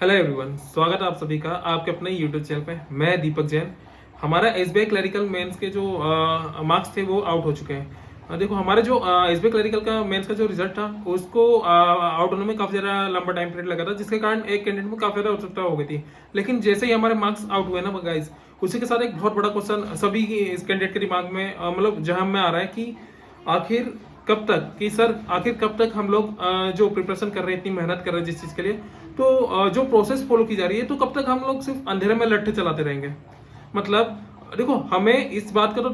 Hello everyone, स्वागत है आप सभी का आपके अपने यूट्यूब चैनल पे। मैं दीपक जैन। हमारा एसबीआई क्लरिकल मेंस के जो मार्क्स थे वो आउट हो चुके हैं। देखो हमारे जो एसबीआई क्लरिकल का मेंस का जो रिजल्ट था उसको आउट होने में काफ़ी ज़्यादा लंबा टाइम पीरियड लगा था, जिसके कारण एक कैंडिडेट में काफ़ी ज़्यादा उत्सुकता हो गई थी। लेकिन जैसे ही हमारे मार्क्स आउट हुए ना गाइज, उसी के साथ एक बहुत बड़ा क्वेश्चन सभी इस कैंडिडेट के दिमाग में मतलब जहन में आ रहा है कि आखिर कब तक, कि सर आखिर कब तक हम लोग जो प्रिपरेशन कर रहे हैं, इतनी मेहनत कर रहे हैं जिस चीज़ के लिए, तो जो प्रोसेस फॉलो की जा रही है, तो कब तक हम लोग सिर्फ अंधेरे में लट्ठे चलाते रहेंगे। मतलब देखो हमें इस बात का तो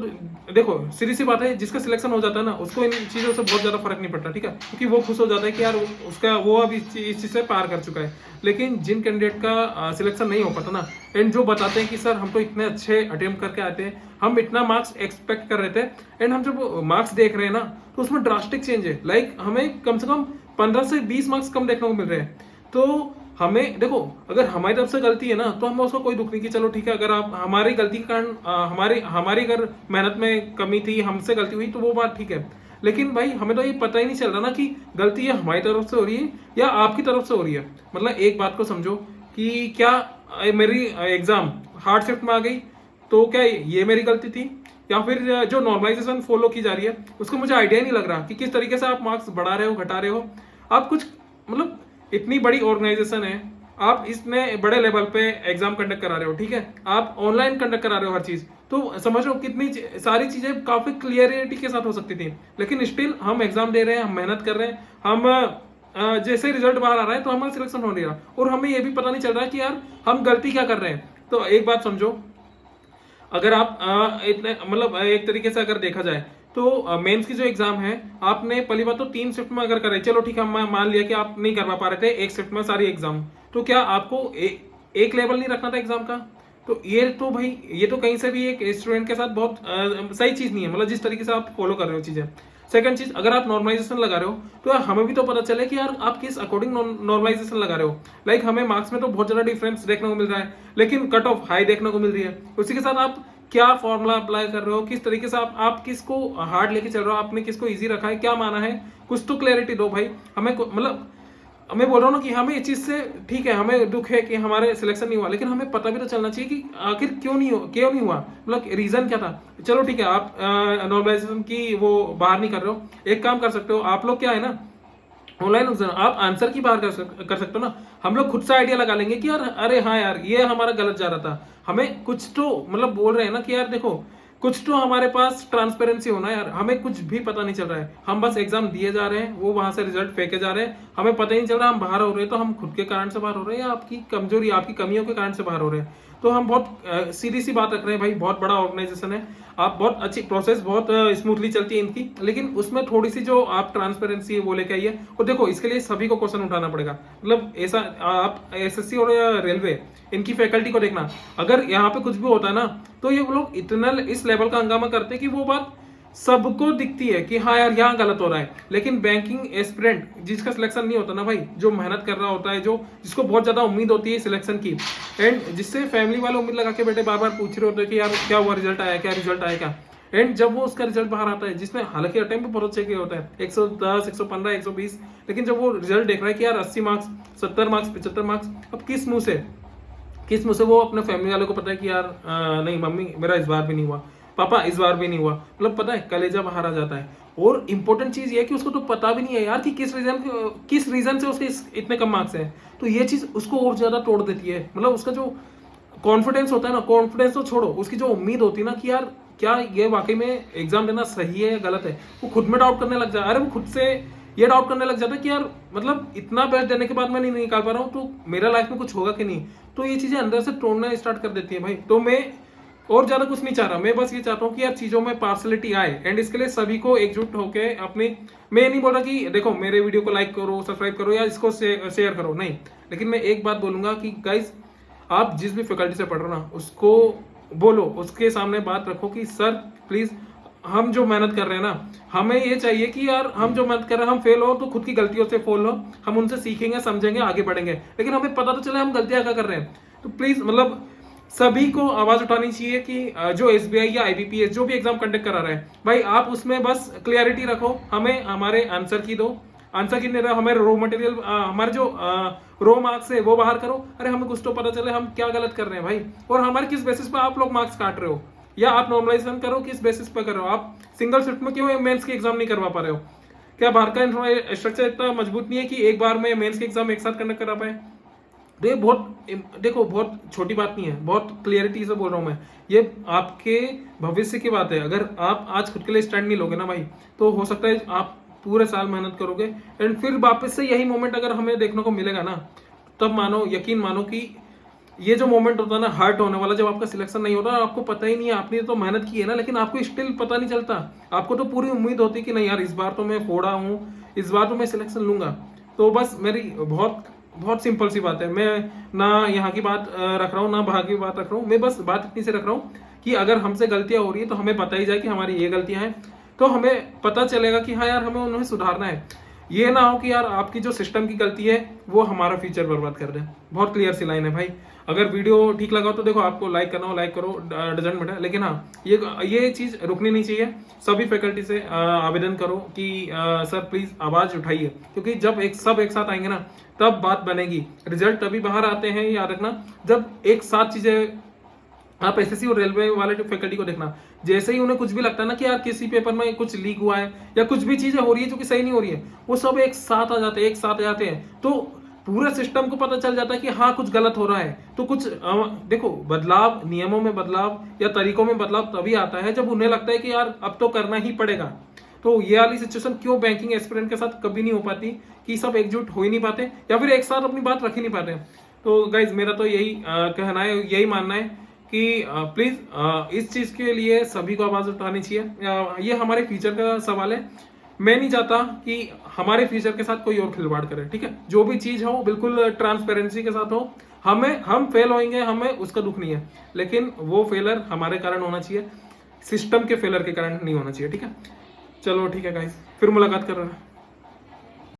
देखो सीधी सी बात है, जिसका सिलेक्शन हो जाता है ना उसको इन चीज़ों से बहुत ज़्यादा फर्क नहीं पड़ता, ठीक है, क्योंकि वो खुश हो जाता है कि यार उसका वो अब इस चीज़ से पार कर चुका है। लेकिन जिन कैंडिडेट का सिलेक्शन नहीं हो पाता ना, एंड जो बताते हैं कि सर हम तो इतने अच्छे अटेम्प्ट करके आते हैं, हम इतना मार्क्स एक्सपेक्ट कर रहे थे, एंड हम जब मार्क्स देख रहे हैं ना तो उसमें ड्रास्टिक चेंज है। लाइक हमें कम से कम 15 से 20 मार्क्स कम देखने को मिल रहे हैं। तो हमें देखो, अगर हमारी तरफ से गलती है ना तो हमें उसका कोई दुख नहीं कि चलो ठीक है, अगर आप हमारी गलती के कारण हमारी हमारी अगर मेहनत में कमी थी, हमसे गलती हुई, तो वो बात ठीक है। लेकिन भाई हमें तो ये पता ही नहीं चल रहा ना कि गलती ये हमारी तरफ से हो रही है या आपकी तरफ से हो रही है। मतलब एक बात को समझो कि क्या मेरी एग्जाम हार्ड शिफ्ट में आ गई तो क्या ये मेरी गलती थी, या फिर जो नॉर्मलाइजेशन फॉलो की जा रही है उसको मुझे आइडिया नहीं लग रहा कि किस तरीके से आप मार्क्स बढ़ा रहे हो, घटा रहे हो। आप कुछ मतलब इतनी बड़ी ऑर्गेनाइजेशन है, आप इसमें बड़े लेवल पे एग्जाम कंडक्ट करा रहे हो, ठीक है, आप ऑनलाइन कंडक्ट करा रहे हो हर चीज, तो समझ लो कितनी सारी चीजें काफी क्लियरिटी के साथ हो सकती थी। लेकिन स्टिल हम एग्जाम दे रहे हैं, हम मेहनत कर रहे हैं, हम जैसे रिजल्ट बाहर आ रहा है तो हमारा सिलेक्शन हो नहीं रहा, और हमें ये भी पता नहीं चल रहा कि यार हम गलती क्या कर रहे हैं। तो एक बात समझो, अगर आप इतने मतलब एक तरीके से अगर देखा जाए तो मेंस की जो एग्जाम है, आपने पहली बात तो 3 शिफ्ट में अगर करे, चलो ठीक है, हम मान लिया कि आप नहीं करवा पा रहे थे एक शिफ्ट में सारी एग्जाम, तो क्या आपको एक लेवल नहीं रखना था एग्जाम का? तो ये तो भाई ये तो कहीं से भी एक स्टूडेंट के साथ बहुत सही चीज नहीं है, मतलब जिस तरीके से आप फॉलो कर रहे हो चीजें। सेकंड चीज, अगर आप नॉर्मलाइजेशन लगा रहे हो तो यार हमें भी तो पता चले कि यार आप किस अकॉर्डिंग नॉर्मलाइजेशन लगा रहे हो। लाइक हमें मार्क्स में तो बहुत ज्यादा डिफरेंस देखने को मिल रहा है, लेकिन कट ऑफ हाई देखने को मिल रही है। उसी के साथ आप क्या फॉर्मूला अप्लाई कर रहे हो, किस तरीके से आप किसको हार्ड लेके चल रहे हो, आपने किसको इजी रखा है, क्या माना है, कुछ तो क्लैरिटी दो भाई हमें। मतलब मैं बोल रहा हूँ ना कि हमें इस चीज से ठीक है, हमें दुख है कि हमारे सिलेक्शन नहीं हुआ, लेकिन हमें पता भी तो चलना चाहिए कि आखिर क्यों नहीं हुआ, मतलब रीजन क्या था। चलो ठीक है, आप नॉर्मलाइजेशन की वो बाहर नहीं कर रहे हो, एक काम कर सकते हो आप लोग, क्या है ना, ऑनलाइन एग्जाम आप आंसर की बाहर कर सकते हो ना। हम लोग खुद से आइडिया लगा लेंगे कि यार अरे हाँ यार ये हमारा गलत जा रहा था, हमें कुछ तो मतलब बोल रहे हैं ना कि यार देखो कुछ तो हमारे पास ट्रांसपेरेंसी होना है यार, हमें कुछ भी पता नहीं चल रहा है, हम बस एग्जाम दिए जा रहे हैं, वो वहां से रिजल्ट फेंके जा रहे हैं, हमें पता ही नहीं चल रहा हम बाहर हो रहे हैं, तो हम खुद के कारण से बाहर हो रहे हैं या आपकी कमजोरी आपकी कमियों के कारण से बाहर हो रहे हैं। तो हम बहुत सीधी सी बात रख रहे हैं भाई, बहुत बड़ा ऑर्गेनाइजेशन है, आप बहुत अच्छी प्रोसेस बहुत स्मूथली चलती है इनकी, लेकिन उसमें थोड़ी सी जो आप ट्रांसपेरेंसी है वो लेके आइए। और देखो इसके लिए सभी को क्वेश्चन उठाना पड़ेगा, मतलब ऐसा आप एसएससी और रेलवे इनकी फैकल्टी को देखना, अगर यहाँ पे कुछ भी होता है ना तो ये लोग इतना इस लेवल का हंगामा करते हैं कि वो बात सबको दिखती है कि हाँ यार यहाँ गलत हो रहा है। लेकिन बैंकिंग एस्पिरेंट जिसका सिलेक्शन नहीं होता ना भाई, जो मेहनत कर रहा होता है, जो जिसको बहुत ज्यादा उम्मीद होती है सिलेक्शन की, एंड जिससे फैमिली वाले उम्मीद लगा के बैठे बार बार पूछ रहे होते हैं कि यार क्या हुआ, रिजल्ट आया क्या, रिजल्ट आया क्या, एंड जब वो उसका रिजल्ट बाहर आता है, जिसमें हालांकि अटेम्प्ट भी बहुत अच्छे के होता है 110 115 120, लेकिन जब वो रिजल्ट देख रहा है कि यार 80 मार्क्स 70 मार्क्स 75 मार्क्स, अब किस मुंह से वो अपने फैमिली वालों को पता है कि यार नहीं मम्मी मेरा इस बार भी नहीं हुआ, पापा इस बार भी नहीं हुआ, मतलब पता है कलेजा बाहर आ जाता है। और इंपॉर्टेंट चीज ये है कि उसको तो पता भी नहीं है यार कि किस रीजन से उसके इतने कम मार्क्स हैं, तो ये चीज उसको और ज्यादा तोड़ देती है। मतलब उसका जो कॉन्फिडेंस होता है ना, कॉन्फिडेंस तो छोड़ो, उसकी जो उम्मीद होती है ना कि यार क्या ये वाकई में एग्जाम देना सही है या गलत है, वो खुद में डाउट करने लग जाए। अरे वो खुद से ये डाउट करने लग जाता है कि यार मतलब इतना बेस्ट देने के बाद मैं नहीं निकाल पा रहा हूँ, तो मेरा लाइफ में कुछ होगा कि नहीं। तो ये चीजें अंदर से तोड़ना स्टार्ट कर देती है भाई। तो मैं और ज्यादा कुछ नहीं चाह रहा, मैं बस ये चाहता हूँ कि यार चीजों में पार्सलिटी आए, एंड इसके लिए सभी को एकजुट होकर अपनी, मैं नहीं बोल रहा कि देखो मेरे वीडियो को लाइक करो, सब्सक्राइब करो या इसको शेयर करो, नहीं, लेकिन मैं एक बात बोलूंगा कि गाइज आप जिस भी फैकल्टी से पढ़ रहे हो ना उसको बोलो, उसके सामने बात रखो कि सर प्लीज हम जो मेहनत कर रहे हैं ना, हमें ये चाहिए कि यार हम जो मेहनत कर रहे हैं, हम फेल हो तो खुद की गलतियों से फेल हो, हम उनसे सीखेंगे समझेंगे आगे बढ़ेंगे, लेकिन हमें पता तो चले हम गलतियां क्या कर रहे हैं। तो प्लीज मतलब सभी को आवाज उठानी चाहिए कि जो एसबीआई या आईबीपीएस जो भी एग्जाम कंडक्ट करा रहा है भाई, आप उसमें बस क्लियरिटी रखो, हमें हमारे आंसर की दो, आंसर की नहीं रहा, हमारे रो मटेरियल, हमारे जो रो मार्क्स है वो बाहर करो। अरे हमें कुछ तो पता चले हम क्या गलत कर रहे हैं भाई, और हमारे किस बेसिस पे आप लोग मार्क्स काट रहे हो, या आप नॉर्मलाइजेशन करो किस बेसिस पे कर रहे हो। आप सिंगल शिफ्ट में क्यों मेंस की एग्जाम नहीं करवा पा रहे हो? क्या बाहर का इंफ्रास्ट्रक्चर इतना मजबूत नहीं है कि एक बार में मेंस के एग्जाम एक साथ कंडक्ट करा पाए? तो ये बहुत छोटी बात नहीं है, बहुत क्लियरिटी से बोल रहा हूँ मैं। ये आपके भविष्य की बात है। अगर आप आज खुद के लिए स्टैंड नहीं लोगे ना भाई, तो हो सकता है आप पूरे साल मेहनत करोगे एंड फिर वापस से यही मोमेंट अगर हमें देखने को मिलेगा ना, तब मानो, यकीन मानो कि ये जो मोमेंट होता है ना हर्ट होने वाला, जब आपका सिलेक्शन नहीं होता, आपको पता ही नहीं है, आपने तो मेहनत की है ना, लेकिन आपको स्टिल पता नहीं चलता। आपको तो पूरी उम्मीद होती कि नहीं यार इस बार तो मैं फोड़ा हूँ, इस बार तो मैं सिलेक्शन लूंगा। तो बस मेरी बहुत बहुत सिंपल सी बात है, मैं ना यहाँ की बात रख रहा हूँ ना वहाँ की बात रख रहा हूँ, मैं बस बात इतनी से रख रहा हूँ कि अगर हमसे गलतियां हो रही है तो हमें पता ही जाए कि हमारी ये गलतियां हैं, तो हमें पता चलेगा कि हाँ यार हमें उन्हें सुधारना है। ये ना हो कि यार आपकी जो सिस्टम की गलती है वो हमारा फ्यूचर बर्बाद कर दे। बहुत क्लियर सी लाइन है भाई। अगर वीडियो ठीक लगा तो देखो, आपको लाइक करना हो लाइक करो, डजंट मैटर, लेकिन हाँ ये चीज रुकनी नहीं चाहिए। सभी फैकल्टी से आवेदन करो कि सर प्लीज आवाज उठाइए, क्योंकि जब सब एक साथ आएंगे ना तब बात बनेगी। रिजल्ट तभी बाहर आते हैं, याद रखना, जब एक साथ चीजें। आप एसएससी और रेलवे वाले फैकल्टी को देखना, जैसे ही उन्हें कुछ भी लगता है ना कि यार किसी पेपर में कुछ लीक हुआ है या कुछ भी चीजें हो रही है जो कि सही नहीं हो रही है, वो सब एक साथ आ जाते हैं, एक साथ आ जाते हैं, तो पूरे सिस्टम को पता चल जाता है कि हाँ कुछ गलत हो रहा है। तो कुछ देखो, बदलाव, नियमों में बदलाव या तरीकों में बदलाव तभी आता है जब उन्हें लगता है कि यार अब तो करना ही पड़ेगा। तो ये वाली सिचुएशन क्यों बैंकिंग एस्पिरेंट के साथ कभी नहीं हो पाती कि सब एकजुट हो ही नहीं पाते या फिर एक साथ अपनी बात रख ही नहीं पाते। तो गाइज मेरा तो यही कहना है, यही मानना है कि प्लीज इस चीज के लिए सभी को आवाज उठानी चाहिए। ये हमारे फ्यूचर का सवाल है। मैं नहीं चाहता कि हमारे फ्यूचर के साथ कोई और खिलवाड़ करे, ठीक है। जो भी चीज हो बिल्कुल ट्रांसपेरेंसी के साथ हो। हम फेल होंगे, हमें उसका दुख नहीं है, लेकिन वो फेलर हमारे कारण होना चाहिए, सिस्टम के फेलर के कारण नहीं होना चाहिए, ठीक है। चलो ठीक है गाइस, फिर मुलाकात कर रहे हैं।